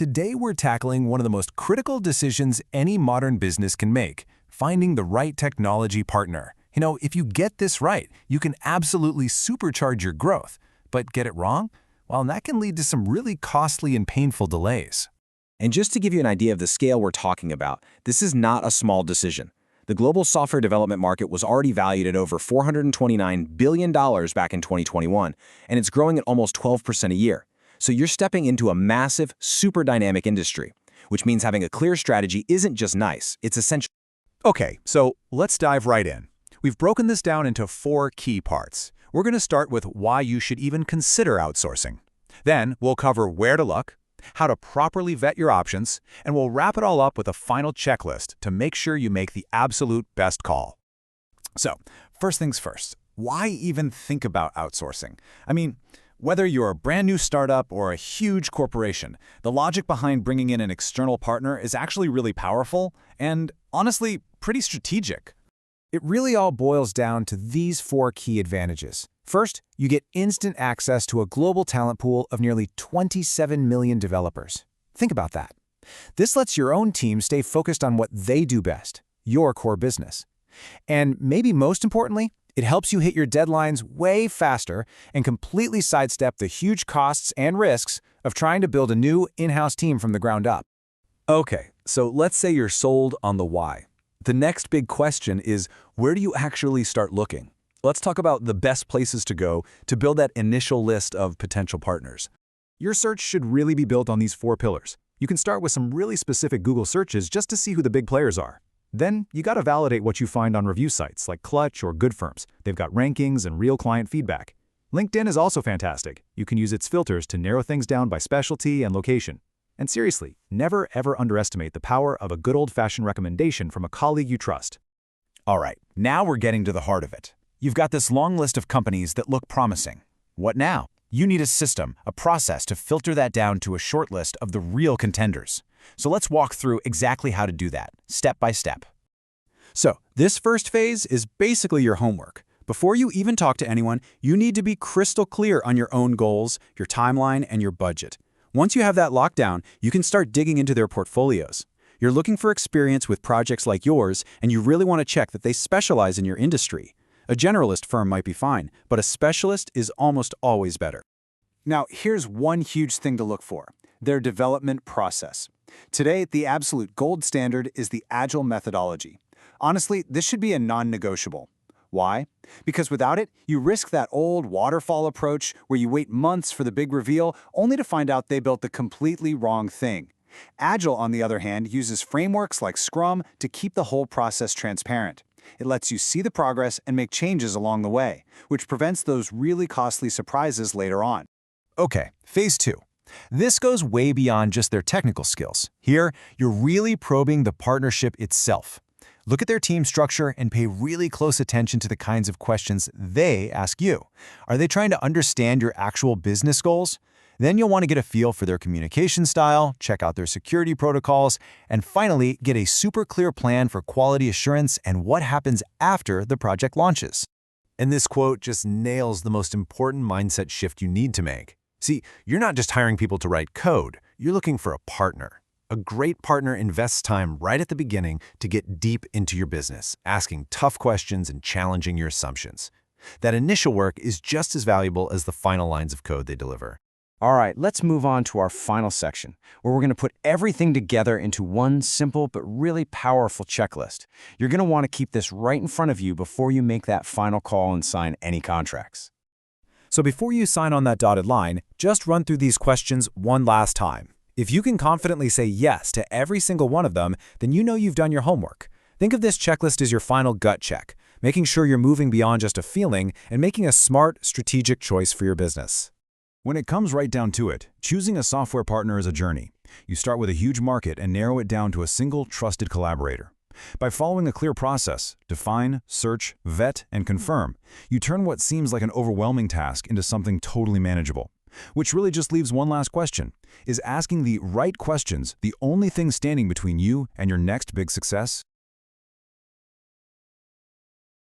Today we're tackling one of the most critical decisions any modern business can make, finding the right technology partner. If you get this right, you can absolutely supercharge your growth. But get it wrong? Well, that can lead to some really costly and painful delays. And just to give you an idea of the scale we're talking about, this is not a small decision. The global software development market was already valued at over $429 billion back in 2021, and it's growing at almost 12% a year. So you're stepping into a massive, super dynamic industry, which means having a clear strategy isn't just nice, it's essential. Okay, so let's dive right in. We've broken this down into 4 key parts. We're going to start with why you should even consider outsourcing. Then we'll cover where to look, how to properly vet your options, and we'll wrap it all up with a final checklist to make sure you make the absolute best call. So, first things first, why even think about outsourcing? Whether you're a brand new startup or a huge corporation, the logic behind bringing in an external partner is actually really powerful and, honestly, pretty strategic. It really all boils down to these 4 key advantages. First, you get instant access to a global talent pool of nearly 27 million developers. Think about that. This lets your own team stay focused on what they do best, your core business. And maybe most importantly, it helps you hit your deadlines way faster and completely sidestep the huge costs and risks of trying to build a new in-house team from the ground up. Okay, so let's say you're sold on the why. The next big question is, where do you actually start looking? Let's talk about the best places to go to build that initial list of potential partners. Your search should really be built on these 4 pillars. You can start with some really specific Google searches just to see who the big players are. Then, you gotta validate what you find on review sites like Clutch or Good Firms. They've got rankings and real client feedback. LinkedIn is also fantastic. You can use its filters to narrow things down by specialty and location. And seriously, never ever underestimate the power of a good old-fashioned recommendation from a colleague you trust. All right, now we're getting to the heart of it. You've got this long list of companies that look promising. What now? You need a system, a process to filter that down to a short list of the real contenders. So let's walk through exactly how to do that, step by step. So, this first phase is basically your homework. Before you even talk to anyone, you need to be crystal clear on your own goals, your timeline, and your budget. Once you have that locked down, you can start digging into their portfolios. You're looking for experience with projects like yours, and you really want to check that they specialize in your industry. A generalist firm might be fine, but a specialist is almost always better. Now, here's one huge thing to look for: their development process. Today, the absolute gold standard is the Agile methodology. Honestly, this should be a non-negotiable. Why? Because without it, you risk that old waterfall approach where you wait months for the big reveal only to find out they built the completely wrong thing. Agile, on the other hand, uses frameworks like Scrum to keep the whole process transparent. It lets you see the progress and make changes along the way, which prevents those really costly surprises later on. Okay, phase 2. This goes way beyond just their technical skills. Here, you're really probing the partnership itself. Look at their team structure and pay really close attention to the kinds of questions they ask you. Are they trying to understand your actual business goals? Then you'll want to get a feel for their communication style, check out their security protocols, and finally, get a super clear plan for quality assurance and what happens after the project launches. And this quote just nails the most important mindset shift you need to make. See, you're not just hiring people to write code, you're looking for a partner. A great partner invests time right at the beginning to get deep into your business, asking tough questions and challenging your assumptions. That initial work is just as valuable as the final lines of code they deliver. All right, let's move on to our final section, where we're going to put everything together into one simple but really powerful checklist. You're going to want to keep this right in front of you before you make that final call and sign any contracts. So before you sign on that dotted line, just run through these questions one last time. If you can confidently say yes to every single one of them, then you know you've done your homework. Think of this checklist as your final gut check, making sure you're moving beyond just a feeling and making a smart, strategic choice for your business. When it comes right down to it, choosing a software partner is a journey. You start with a huge market and narrow it down to a single trusted collaborator. By following a clear process, define, search, vet, and confirm, you turn what seems like an overwhelming task into something totally manageable. Which really just leaves one last question. Is asking the right questions the only thing standing between you and your next big success?